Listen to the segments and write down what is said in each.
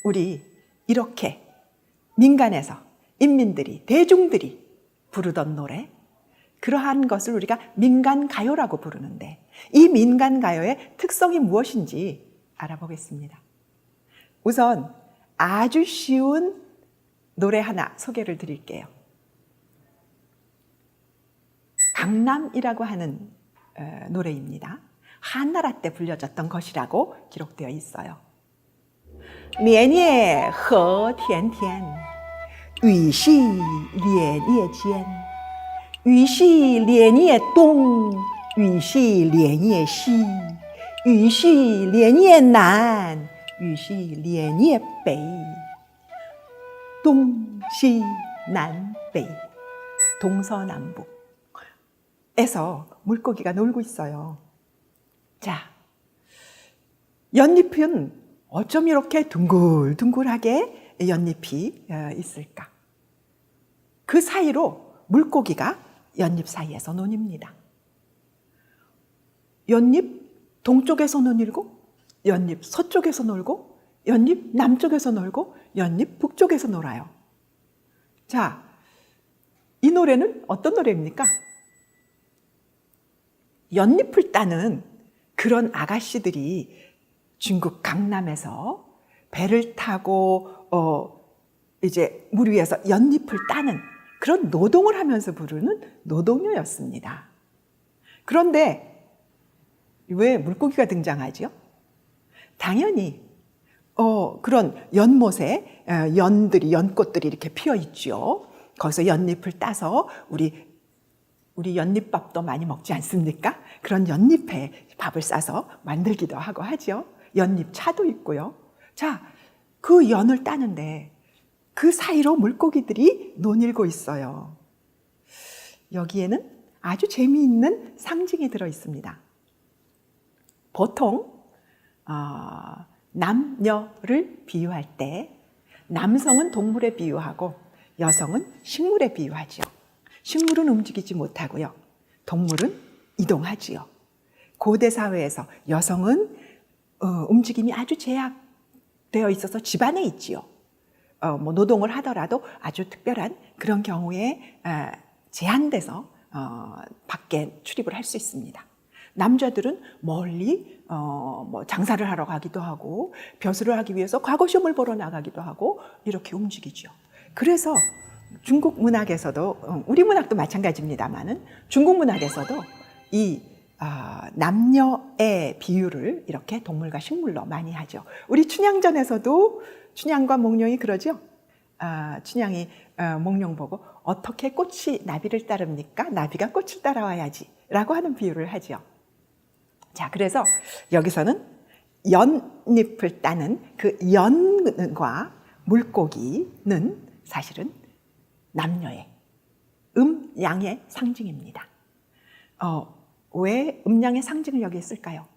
우리 이렇게 민간에서 인민들이, 대중들이 부르던 노래, 그러한 것을 우리가 민간가요라고 부르는데 이 민간가요의 특성이 무엇인지 알아보겠습니다. 우선 아주 쉬운 노래 하나 소개를 드릴게요. 강남이라고 하는 노래입니다. 한나라 때 불려졌던 것이라고 기록되어 있어요. 连夜河田田，雨细连夜间，雨细连夜东，雨细连夜西，雨细连夜南，雨细连夜北，东西南北，동서남북에서 물고기가 놀고 있어요. 자, 연잎은 어쩜 이렇게 둥글둥글하게 연잎이 있을까? 그 사이로 물고기가 연잎 사이에서 논입니다. 연잎 동쪽에서 논이고, 연잎 서쪽에서 놀고, 연잎 남쪽에서 놀고, 연잎 북쪽에서 놀아요. 자, 이 노래는 어떤 노래입니까? 연잎을 따는 그런 아가씨들이 중국 강남에서 배를 타고 이제 물 위에서 연잎을 따는 그런 노동을 하면서 부르는 노동요였습니다. 그런데 왜 물고기가 등장하죠? 당연히 그런 연못에 연꽃들이 이렇게 피어 있죠. 거기서 연잎을 따서 우리 연잎밥도 많이 먹지 않습니까? 그런 연잎에 밥을 싸서 만들기도 하고 하죠. 연잎차도 있고요. 자, 그 연을 따는데 그 사이로 물고기들이 논일고 있어요. 여기에는 아주 재미있는 상징이 들어 있습니다. 보통 남녀를 비유할 때 남성은 동물에 비유하고 여성은 식물에 비유하죠. 식물은 움직이지 못하고요. 동물은 이동하지요. 고대 사회에서 여성은 움직임이 아주 제약되어 있어서 집 안에 있지요. 노동을 하더라도 아주 특별한 그런 경우에 제한돼서 밖에 출입을 할 수 있습니다. 남자들은 멀리 장사를 하러 가기도 하고 벼슬을 하기 위해서 과거시험을 보러 나가기도 하고 이렇게 움직이죠. 그래서 중국 문학에서도 우리 문학도 마찬가지입니다만은 중국 문학에서도 이 남녀의 비유를 이렇게 동물과 식물로 많이 하죠. 우리 춘향전에서도 춘향과 몽룡이 그러죠. 춘향이 몽룡 보고 어떻게 꽃이 나비를 따릅니까? 나비가 꽃을 따라와야지 라고 하는 비유를 하죠. 자, 그래서 여기서는 연잎을 따는 그 연과 물고기는 사실은 남녀의 양의 상징입니다. 왜 양의 상징을 여기에 쓸까요?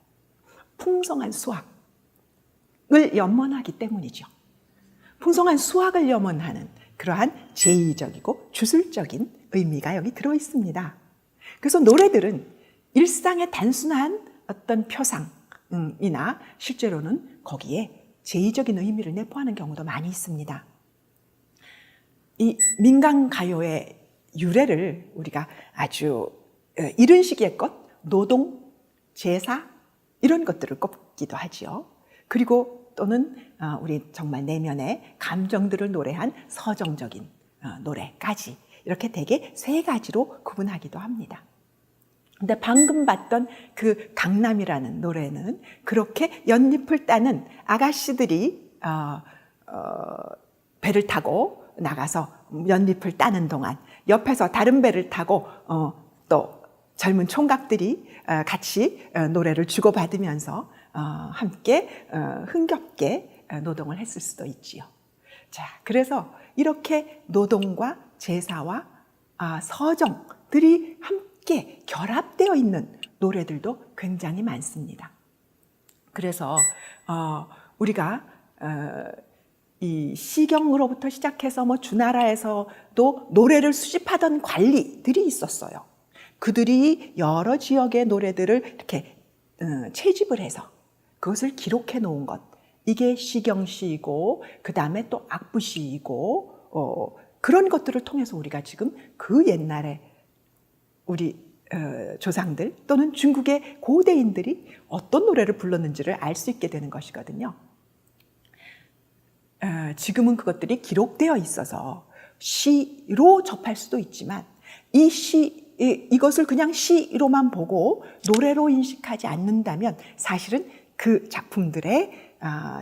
풍성한 수확을 염원하기 때문이죠. 풍성한 수확을 염원하는 그러한 제의적이고 주술적인 의미가 여기 들어 있습니다. 그래서 노래들은 일상의 단순한 어떤 표상이나 실제로는 거기에 제의적인 의미를 내포하는 경우도 많이 있습니다. 이 민간가요의 유래를 우리가 아주 이른 시기의 것, 노동, 제사 이런 것들을 꼽기도 하지요. 그리고 또는 우리 정말 내면의 감정들을 노래한 서정적인 노래까지 이렇게 대개 세 가지로 구분하기도 합니다. 근데 방금 봤던 그 강남이라는 노래는 그렇게 연잎을 따는 아가씨들이 배를 타고 나가서 연잎을 따는 동안 옆에서 다른 배를 타고 또 젊은 총각들이 같이 노래를 주고받으면서 함께 흥겹게 노동을 했을 수도 있지요. 자, 그래서 이렇게 노동과 제사와 서정들이 함께 결합되어 있는 노래들도 굉장히 많습니다. 그래서 우리가 이 시경으로부터 시작해서 주나라에서도 노래를 수집하던 관리들이 있었어요. 그들이 여러 지역의 노래들을 이렇게 채집을 해서 그것을 기록해 놓은 것, 이게 시경시이고 그 다음에 또 악부시이고 그런 것들을 통해서 우리가 지금 그 옛날에 우리 조상들 또는 중국의 고대인들이 어떤 노래를 불렀는지를 알 수 있게 되는 것이거든요. 지금은 그것들이 기록되어 있어서 시로 접할 수도 있지만 이것을 그냥 시로만 보고 노래로 인식하지 않는다면 사실은 그 작품들의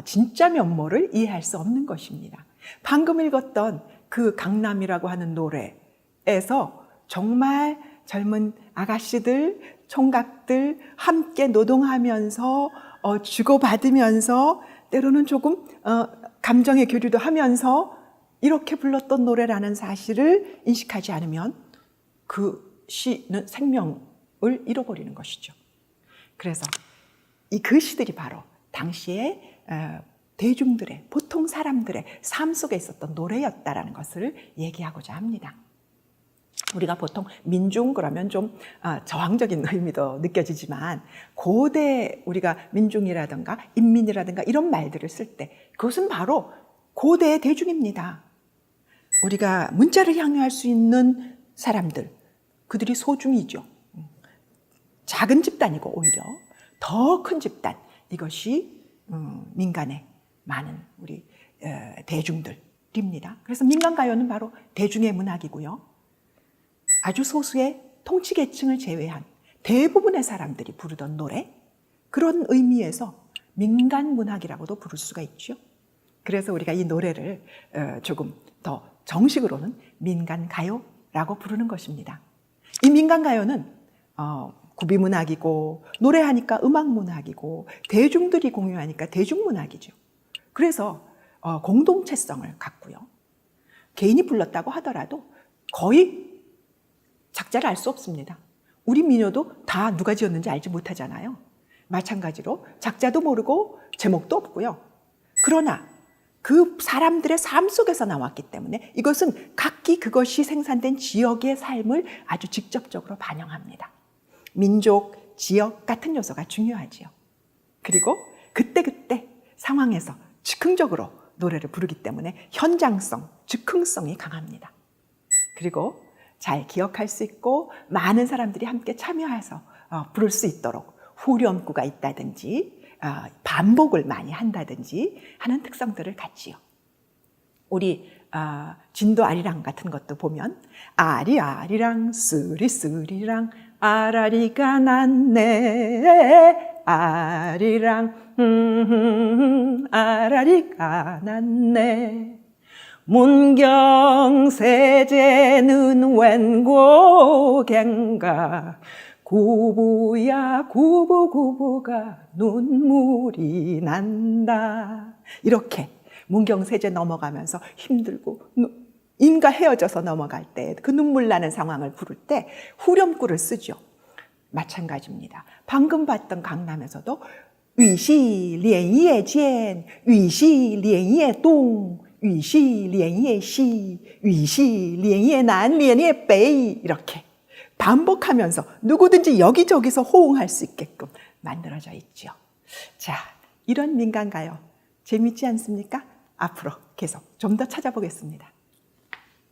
진짜 면모를 이해할 수 없는 것입니다. 방금 읽었던 그 강남이라고 하는 노래에서 정말 젊은 아가씨들, 총각들 함께 노동하면서 주고받으면서 때로는 조금 감정의 교류도 하면서 이렇게 불렀던 노래라는 사실을 인식하지 않으면 그 시는 생명을 잃어버리는 것이죠. 그래서 이 글씨들이 바로 당시에 대중들의, 보통 사람들의 삶 속에 있었던 노래였다라는 것을 얘기하고자 합니다. 우리가 보통 민중 그러면 좀 저항적인 의미도 느껴지지만 고대 우리가 민중이라든가 인민이라든가 이런 말들을 쓸 때 그것은 바로 고대의 대중입니다. 우리가 문자를 향유할 수 있는 사람들, 그들이 소중이죠. 작은 집단이고 오히려 더 큰 집단, 이것이 민간의 많은 우리 대중들입니다. 그래서 민간가요는 바로 대중의 문학이고요. 아주 소수의 통치계층을 제외한 대부분의 사람들이 부르던 노래, 그런 의미에서 민간문학이라고도 부를 수가 있죠. 그래서 우리가 이 노래를 조금 더 정식으로는 민간가요라고 부르는 것입니다. 이 민간가요는 구비문학이고 노래하니까 음악문학이고 대중들이 공유하니까 대중문학이죠. 그래서 공동체성을 갖고요. 개인이 불렀다고 하더라도 거의 작자를 알 수 없습니다. 우리 민요도 다 누가 지었는지 알지 못하잖아요. 마찬가지로 작자도 모르고 제목도 없고요. 그러나 그 사람들의 삶 속에서 나왔기 때문에 이것은 각기 그것이 생산된 지역의 삶을 아주 직접적으로 반영합니다. 민족, 지역 같은 요소가 중요하지요. 그리고 그때그때 상황에서 즉흥적으로 노래를 부르기 때문에 현장성, 즉흥성이 강합니다. 그리고 잘 기억할 수 있고 많은 사람들이 함께 참여해서 부를 수 있도록 후렴구가 있다든지 반복을 많이 한다든지 하는 특성들을 갖지요. 우리 진도 아리랑 같은 것도 보면 아리아리랑 쓰리쓰리랑 아라리가 났네 아리랑 아라리가 났네 문경세제는 웬 고갱가 구부야 구부구부가 눈물이 난다. 이렇게 문경세제 넘어가면서 힘들고 임과 헤어져서 넘어갈 때 그 눈물 나는 상황을 부를 때 후렴구를 쓰죠. 마찬가지입니다. 방금 봤던 강남에서도 위시 리엔이의 젠, 위시 리엔이의 동, 위시 리엔이의 시, 위시 리엔이의 난, 리엔이의 베이 이렇게 반복하면서 누구든지 여기저기서 호응할 수 있게끔 만들어져 있죠. 자, 이런 민간가요 재밌지 않습니까? 앞으로 계속 좀 더 찾아보겠습니다.